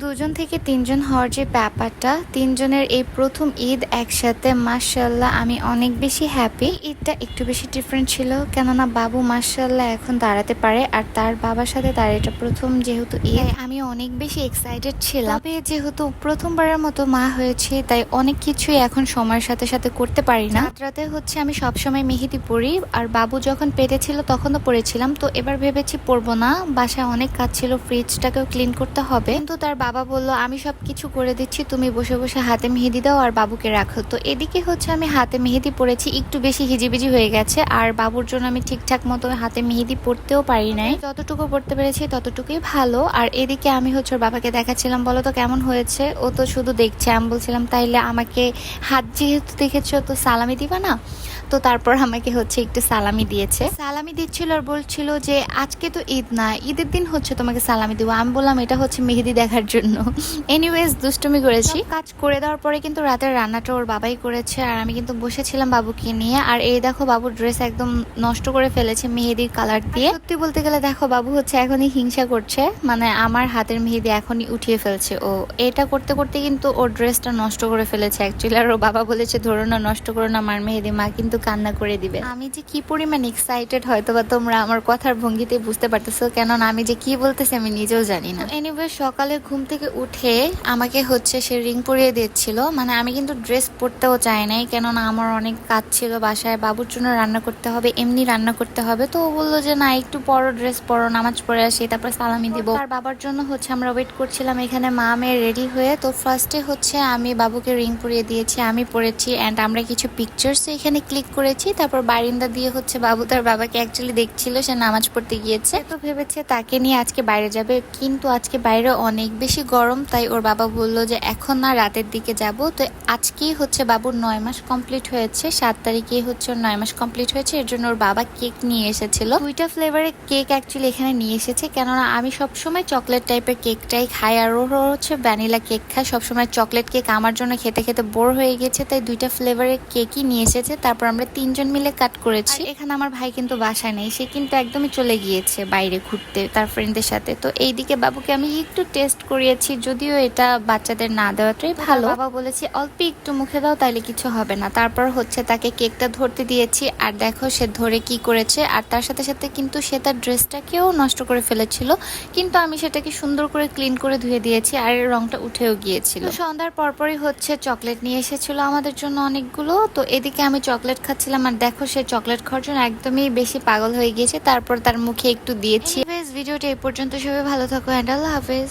দুজন থেকে তিনজন হওয়ার যে ব্যাপারটা, তিনজনের এই প্রথম ঈদ একসাথে, মাশাআল্লাহ আমি অনেক বেশি হ্যাপি। ঈদটা একটু বেশি ডিফারেন্ট ছিল, কেননা বাবু মাশাআল্লাহ এখন দাঁড়াতে পারে, আর তার বাবার সাথে তার এটা প্রথম যেহেতু ঈদ, আমি অনেক বেশি এক্সাইটেড ছিলাম। তবে যেহেতু প্রথমবারের মতো মা হয়েছে, তাই অনেক কিছুই এখন সময়ের সাথে সাথে করতে পারি না। রাতে হচ্ছে আমি সবসময় মেহেদি পরি, আর বাবু যখন পেটে ছিল তখনও পরেছিলাম, তো এবার ভেবেছি পরবো না। বাসায় অনেক কাজ ছিল, ফ্রিজটাকেও ক্লিন করতে হবে, কিন্তু তার বাবা বলল আমি সব কিছু করে দিচ্ছি, তুমি বসে বসে হাতে মেহেদি দাও আর বাবুকে রাখো। তো এদিকে হচ্ছে আমি হাতে মেহেদি পরেছি, একটু বেশি হিজিবিজি হয়ে গেছে, আর বাবুর জন্য আমি ঠিকঠাক মতো হাতে মেহেদি পরতেও পারি নাই। যতটুকু পড়তে পেরেছি ততটুকুই ভালো। আর এদিকে আমি হচ্ছে ওর বাবাকে দেখাচ্ছিলাম, বলো তো কেমন হয়েছে। ও তো শুধু দেখছে। আমি বলছিলাম তাইলে আমাকে হাত যেহেতু দেখেছো তো সালামি দিবা না? তো তারপর আমাকে হচ্ছে একটু সালামি দিয়েছে, সালামি দিচ্ছিল আর বলছিল যে আজকে তো ঈদ না, ঈদের দিন হচ্ছে তোমাকে সালামি দিব। আমি বললাম এটা হচ্ছে মেহেদি দেখার জন্য। এনিওয়েজ দুষ্টুমি করেছি। কাজ করে দেওয়ার পরে কিন্তু রাতের রান্নাটা ওর বাবাই করেছে, আর আমি কিন্তু বসেছিলাম বাবুকে নিয়ে। আর এই দেখো বাবুর ড্রেস একদম নষ্ট করে ফেলেছে মেহেদির কালার দিয়ে। সত্যি বলতে গেলে দেখো বাবু হচ্ছে এখনই হিংসা করছে, মানে আমার হাতের মেহেদি এখনই উঠিয়ে ফেলছে ও। এটা করতে করতে কিন্তু ওর ড্রেসটা নষ্ট করে ফেলেছে অ্যাকচুয়ালি। আর ওর বাবা বলেছে ধরো না, নষ্ট করো না মার মেহেদি, মা কিন্তু কান্না করে দিবে। আমি যে কি পরিমাণ এক্সাইটেড হয়তো বা তোমরা আমার কথার ভঙ্গিতে বুঝতে পারতেছো, কেননা আমি যে কি বলতেছি আমি নিজেও জানি না। এনিওয়ে সকালে ঘুম থেকে উঠে আমাকে হচ্ছে সে রিং পরিয়ে দিচ্ছিল, মানে আমি কিন্তু ড্রেস পরতেও চাই নাই, কেননা আমার অনেক কাজ ছিল বাসায়, বাবুর জন্য রান্না করতে হবে, এমনি রান্না করতে হবে। তো ও বললো যে না একটু পরো, ড্রেস পরো, নামাজ পড়ে আসি, তারপর সালামি দিব। আর বাবার জন্য হচ্ছে আমরা ওয়েট করছিলাম এখানে মা মেয়ে রেডি হয়ে। তো ফার্স্টে হচ্ছে আমি বাবুকে রিং পরিয়ে দিয়েছি, আমি পরেছি, অ্যান্ড আমরা কিছু পিকচার্স এখানে ক্লিক করেছি। তারপর বারিন্দা দিয়ে হচ্ছে বাবু তার বাবাকে অ্যাকচুয়ালি দেখছিল, সে নামাজ পড়তে গিয়েছে, তো ভেবেছে তাকে নিয়ে আজকে বাইরে যাবে, কিন্তু আজকে বাইরে অনেক বেশি গরম, তাই ওর বাবা বললো যে এখন না রাতের দিকে যাব। তো আজকেই হচ্ছে বাবুর 9 মাস কমপ্লিট হয়েছে, 7 তারিখে হচ্ছে ওর 9 মাস কমপ্লিট হয়েছে। এর জন্য ওর বাবা কেক নিয়ে এসেছিল, 2টা ফ্লেভারের কেক অ্যাকচুয়ালি এখানে নিয়ে এসেছে, কেননা আমি সবসময় চকলেট টাইপের কেকটাই খাই, আর ওর হচ্ছে ভ্যানিলা কেক খায়। সবসময় চকলেট কেক আমার জন্য খেতে খেতে বোর হয়ে গেছে, তাই 2টা ফ্লেভারের কেকই নিয়ে এসেছে। তারপর আমরা 3জন মিলে কাট করেছি। এখানে আমার ভাই কিন্তু বাসায় নেই, সে কিন্তু একদমই চলে গিয়েছে বাইরে ঘুরতে তার ফ্রেন্ডদের সাথে। তো এইদিকে বাবুকে আমি একটু টেস্ট করিয়েছি, যদিও এটা বাচ্চাদের না দেওয়াটাই ভালো। বাবা বলেছি অল্প একটু মুখে দাও, তাইলে কিছু হবে না। তারপর হচ্ছে তাকে কেকটা ধরতে দিয়েছি, আর দেখো সে ধরে কি করেছে। আর তার সাথে সাথে কিন্তু সে তার ড্রেসটাকেও নষ্ট করে ফেলেছিল, কিন্তু আমি সেটাকে সুন্দর করে ক্লিন করে ধুয়ে দিয়েছি, আর এর রংটা উঠেও গিয়েছিল। সন্ধ্যার পরপরই হচ্ছে চকলেট নিয়ে এসেছিল আমাদের জন্য অনেকগুলো। তো এদিকে আমি চকলেট খাচ্ছিলাম, আর দেখো সে চকলেট খাওয়ার জন্য একদমই বেশি পাগল হয়ে গিয়েছে। তারপর তার মুখে একটু দিয়েছি। ভিডিওটা এই পর্যন্ত, সবাই ভালো থাকো, অ্যান্ড আল্লাহ হাফেজ।